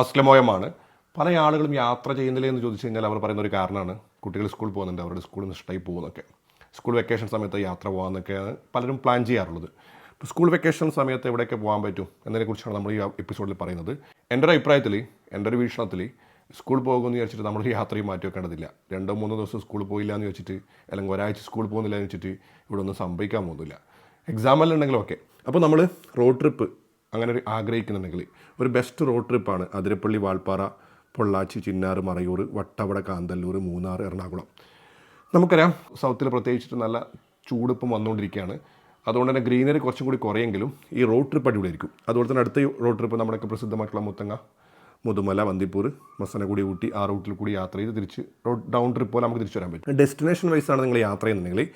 അസ്ലമോയമാണ്. പല ആളുകളും യാത്ര ചെയ്യുന്നില്ല എന്ന് ചോദിച്ചു കഴിഞ്ഞാൽ അവർ പറയുന്ന ഒരു കാരണമാണ് കുട്ടികൾ സ്കൂളിൽ പോകുന്നുണ്ട്, അവരുടെ സ്കൂളിൽ നിന്ന് ഇഷ്ടമായി പോകുന്നൊക്കെ. സ്കൂൾ വെക്കേഷൻ സമയത്ത് യാത്ര പോകാമെന്നൊക്കെയാണ് പലരും പ്ലാൻ ചെയ്യാറുള്ളത്. ഇപ്പോൾ സ്കൂൾ വെക്കേഷൻ സമയത്ത് എവിടെയൊക്കെ പോകാൻ പറ്റും എന്നതിനെക്കുറിച്ചാണ് നമ്മൾ ഈ എപ്പിസോഡിൽ പറയുന്നത്. എൻ്റെ ഒരു അഭിപ്രായത്തിൽ, എൻ്റെ ഒരു വീക്ഷണത്തിൽ സ്കൂൾ പോകുമെന്ന് വിചാരിച്ചിട്ട് നമ്മൾ യാത്രയും മാറ്റി വെക്കേണ്ടതില്ല. 2-3 ദിവസം സ്കൂളിൽ പോയില്ല എന്ന് വെച്ചിട്ട്, അല്ലെങ്കിൽ ഒരാഴ്ച സ്കൂളിൽ പോകുന്നില്ല എന്ന് വെച്ചിട്ട് ഇവിടെ ഒന്നും സംഭവിക്കാൻ പോകുന്നില്ല. എക്സാമെല്ലാം ഉണ്ടെങ്കിലും ഓക്കെ. അപ്പോൾ നമ്മൾ റോഡ് ട്രിപ്പ് അങ്ങനെ ഒരു ആഗ്രഹിക്കുന്നുണ്ടെങ്കിൽ ഒരു ബെസ്റ്റ് റോഡ് ട്രിപ്പാണ് അതിരപ്പള്ളി, വാൾപ്പാറ, പൊള്ളാച്ചി, ചിന്നാറ്, മറയൂർ, വട്ടവട, കാന്തല്ലൂർ, മൂന്നാർ, എറണാകുളം. നമുക്കറിയാം സൗത്തിൽ പ്രത്യേകിച്ചിട്ട് നല്ല ചൂടിപ്പം വന്നുകൊണ്ടിരിക്കുകയാണ്. അതുകൊണ്ട് തന്നെ ഗ്രീനറി കുറച്ചും കൂടി കുറയെങ്കിലും ഈ റോഡ് ട്രിപ്പ് അടിപൊളിയായിരിക്കും. അതുപോലെ തന്നെ അടുത്ത റോഡ് ട്രിപ്പ് നമ്മുടെയൊക്കെ പ്രസിദ്ധമായിട്ടുള്ള മുത്തങ്ങ, മുതുമല, വന്ദിപ്പൂർ, മസനഗുഡി, ഊട്ടി, ആ റൂട്ടിൽ കൂടി യാത്ര ചെയ്ത് തിരിച്ച് റോഡ് ഡൗൺ ട്രിപ്പ് പോലെ നമുക്ക് തിരിച്ചു വരാൻ പറ്റും. ഡെസ്റ്റിനേഷൻ വൈസാണ് നിങ്ങൾ യാത്ര ചെയ്യുന്നുണ്ടെങ്കിൽ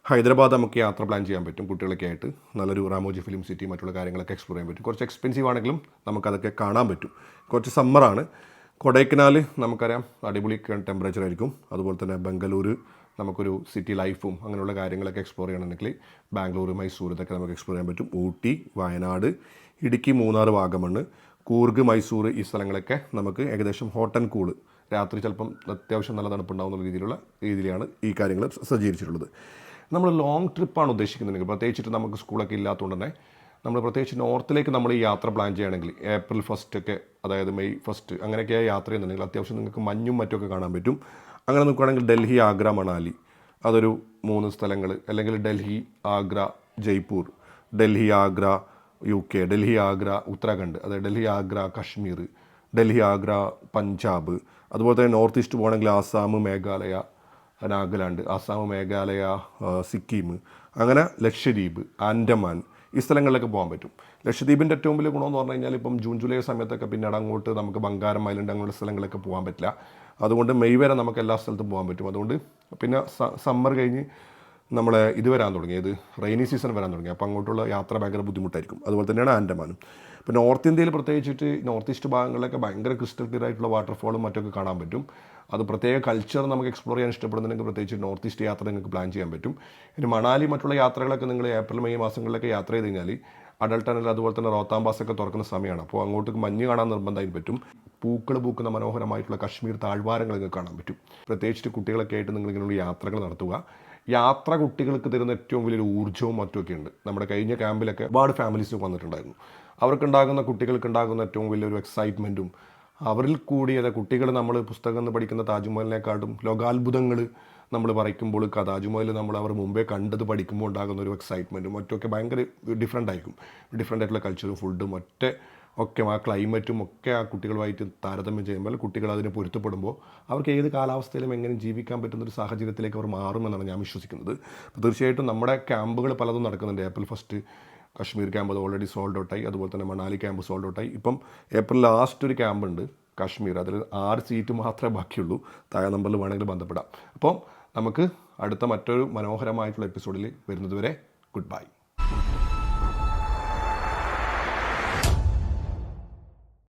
ഹൈദരാബാദ് നമുക്ക് യാത്ര പ്ലാൻ ചെയ്യാൻ പറ്റും. കുട്ടികളൊക്കെ ആയിട്ട് നല്ലൊരു റാമോജി ഫിലിം സിറ്റി, മറ്റുള്ള കാര്യങ്ങളൊക്കെ എക്സ്പ്ലോർ ചെയ്യാൻ പറ്റും. കുറച്ച് എക്സ്പെൻസീവ് ആണെങ്കിലും നമുക്കതൊക്കെ കാണാൻ പറ്റും. കുറച്ച് സമ്മറാണ്. കൊടൈക്കനാൽ നമുക്കറിയാം അടിപൊളി ടെമ്പറേച്ചർ ആയിരിക്കും. അതുപോലെ തന്നെ ബംഗളൂർ നമുക്കൊരു സിറ്റി ലൈഫും അങ്ങനെയുള്ള കാര്യങ്ങളൊക്കെ എക്സ്പ്ലോർ ചെയ്യണമെങ്കിൽ ബാംഗ്ലൂർ, മൈസൂർ ഇതൊക്കെ നമുക്ക് എക്സ്പ്ലോർ ചെയ്യാൻ പറ്റും. ഊട്ടി, വയനാട്, ഇടുക്കി, മൂന്നാർ, വാഗമണ്ണ്, കൂർഗ്, മൈസൂർ ഈ സ്ഥലങ്ങളൊക്കെ നമുക്ക് ഏകദേശം ഹോട്ട് ആൻഡ് കൂൾ, രാത്രി ചിലപ്പം അത്യാവശ്യം നല്ല തണുപ്പുണ്ടാകുന്ന രീതിയിലാണ് ഈ കാര്യങ്ങൾ സജ്ജീകരിച്ചിട്ടുള്ളത്. നമ്മൾ ലോങ് ട്രിപ്പാണ് ഉദ്ദേശിക്കുന്നുണ്ടെങ്കിൽ, പ്രത്യേകിച്ചിട്ട് നമുക്ക് സ്കൂളൊക്കെ ഇല്ലാത്തതുകൊണ്ട് തന്നെ നമ്മൾ പ്രത്യേകിച്ച് നോർത്തിലേക്ക് നമ്മൾ ഈ യാത്ര പ്ലാൻ ചെയ്യുകയാണെങ്കിൽ ഏപ്രിൽ 1 ഒക്കെ, അതായത് മെയ് 1 അങ്ങനെയൊക്കെ യാത്ര ചെയ്യുന്നുണ്ടെങ്കിൽ അത്യാവശ്യം നിങ്ങൾക്ക് മഞ്ഞും മറ്റുമൊക്കെ കാണാൻ പറ്റും. അങ്ങനെ നോക്കുകയാണെങ്കിൽ ഡൽഹി, ആഗ്ര, മണാലി അതൊരു 3 സ്ഥലങ്ങൾ, അല്ലെങ്കിൽ ഡൽഹി, ആഗ്ര, ജയ്പൂർ, ഡൽഹി, ആഗ്ര, UK, ഡൽഹി, ആഗ്ര, ഉത്തരാഖണ്ഡ്, അതായത് ഡൽഹി, ആഗ്ര, കാശ്മീർ, ഡൽഹി, ആഗ്ര, പഞ്ചാബ്. അതുപോലെ തന്നെ നോർത്ത് ഈസ്റ്റ് പോകുകയാണെങ്കിൽ ആസാം, മേഘാലയ, നാഗാലാൻഡ്, ആസാം, മേഘാലയ, സിക്കിം, അങ്ങനെ ലക്ഷദ്വീപ്, ആൻഡമാൻ ഈ സ്ഥലങ്ങളിലൊക്കെ പോകാൻ പറ്റും. ലക്ഷദ്വീപിൻ്റെ ഏറ്റവും വലിയ ഗുണമെന്ന് പറഞ്ഞു കഴിഞ്ഞാൽ ഇപ്പം ജൂൺ ജൂലൈ സമയത്തൊക്കെ പിന്നീട് അങ്ങോട്ട് നമുക്ക് ബംഗാരം ഐലൻഡ് അങ്ങനെയുള്ള സ്ഥലങ്ങളിലൊക്കെ പോകാൻ പറ്റില്ല. അതുകൊണ്ട് മെയ് വരെ നമുക്ക് എല്ലാ സ്ഥലത്തും പോകാൻ പറ്റും. അതുകൊണ്ട് പിന്നെ സമ്മർ കഴിഞ്ഞ് നമ്മളെ ഇത് വരാൻ തുടങ്ങി, ഇത് റെയിനി സീസൺ വരാൻ തുടങ്ങി. അപ്പോൾ അങ്ങോട്ടുള്ള യാത്ര ഭയങ്കര ബുദ്ധിമുട്ടായിരിക്കും. അതുപോലെ തന്നെയാണ് ആൻഡമാനും. ഇപ്പോൾ നോർത്ത് ഇന്ത്യയിൽ പ്രത്യേകിച്ചിട്ട് നോർത്ത് ഈസ്റ്റ് ഭാഗങ്ങളിലൊക്കെ ഭയങ്കര ക്രിസ്റ്റൽ ക്ലിയർ ആയിട്ടുള്ള വാട്ടർഫോളും മറ്റൊക്കെ കാണാൻ പറ്റും. അത് പ്രത്യേക കൾച്ചർ നമുക്ക് എക്സ്പ്ലോർ ചെയ്യാൻ ഇഷ്ടപ്പെടുന്നുണ്ടെങ്കിൽ പ്രത്യേകിച്ച് നോർത്ത് ഈസ്റ്റ് യാത്ര നിങ്ങൾക്ക് പ്ലാൻ ചെയ്യാൻ പറ്റും. ഇനി മണാലി മറ്റുള്ള യാത്രകളൊക്കെ നിങ്ങൾ ഏപ്രിൽ മെയ് മാസങ്ങളിലൊക്കെ യാത്ര ചെയ്ത് കഴിഞ്ഞാൽ അഡൽ ടണൽ അതുപോലെ തന്നെ റോത്താം പാസൊക്കെ തുറക്കുന്ന സമയമാണ്. അപ്പോൾ അങ്ങോട്ട് മഞ്ഞ് കാണാൻ നിർബന്ധമായും പറ്റും. പൂക്കൾ പൂക്കുന്ന മനോഹരമായിട്ടുള്ള കശ്മീർ താഴ്വാരങ്ങൾ നിങ്ങൾക്ക് കാണാൻ പറ്റും. പ്രത്യേകിച്ച് കുട്ടികളൊക്കെ ആയിട്ട് നിങ്ങൾ ഇങ്ങനെയുള്ള യാത്രകൾ നടത്തുക. യാത്ര കുട്ടികൾക്ക് തരുന്ന ഏറ്റവും വലിയൊരു ഊർജ്ജവും മറ്റുമൊക്കെ ഉണ്ട്. നമ്മുടെ കഴിഞ്ഞ ക്യാമ്പിലൊക്കെ ഒരുപാട് ഫാമിലീസ് വന്നിട്ടുണ്ടായിരുന്നു. അവർക്കുണ്ടാകുന്ന കുട്ടികൾക്കുണ്ടാകുന്ന ഏറ്റവും വലിയൊരു എക്സൈറ്റ്മെൻറ്റും അവരിൽ കൂടി കുട്ടികൾ നമ്മൾ പുസ്തകം നിന്ന് പഠിക്കുന്ന താജ്മഹലിനെക്കാട്ടും ലോകാത്ഭുതങ്ങൾ നമ്മൾ പറയിക്കുമ്പോൾ താജ്മഹൽ നമ്മൾ അവർ മുമ്പേ കണ്ടത് പഠിക്കുമ്പോൾ ഉണ്ടാകുന്ന ഒരു എക്സൈറ്റ്മെൻറ്റും മറ്റൊക്കെ ഭയങ്കര ഡിഫറെൻ്റ് ആയിരിക്കും. ഡിഫറെൻ്റ് ആയിട്ടുള്ള കൾച്ചറും ഫുഡും ഒക്കെ ആ ക്ലൈമറ്റും ഒക്കെ ആ കുട്ടികളുമായിട്ട് താരതമ്യം ചെയ്യുമ്പോൾ കുട്ടികൾ അതിന് പൊരുത്തപ്പെടുമ്പോൾ അവർക്ക് ഏത് കാലാവസ്ഥയിലും എങ്ങനെ ജീവിക്കാൻ പറ്റുന്നൊരു സാഹചര്യത്തിലേക്ക് അവർ മാറുമെന്നാണ് ഞാൻ വിശ്വസിക്കുന്നത്. അപ്പോൾ തീർച്ചയായിട്ടും നമ്മുടെ ക്യാമ്പുകൾ പലതും നടക്കുന്നുണ്ട്. ഏപ്രിൽ 1 കശ്മീർ ക്യാമ്പ് അത് ഓൾറെഡി സോൾഡ് ഔട്ടായി. അതുപോലെ തന്നെ മണാലി ക്യാമ്പ് സോൾഡ് ഔട്ടായി. ഇപ്പം ഏപ്രിൽ ലാസ്റ്റ് ഒരു ക്യാമ്പുണ്ട് കാശ്മീർ, അതിൽ 6 സീറ്റ് മാത്രമേ ബാക്കിയുള്ളൂ. താഴെ നമ്പറിൽ വേണമെങ്കിൽ ബന്ധപ്പെടാം. അപ്പോൾ നമുക്ക് അടുത്ത മറ്റൊരു മനോഹരമായിട്ടുള്ള എപ്പിസോഡിൽ വരുന്നതുവരെ ഗുഡ് ബൈ.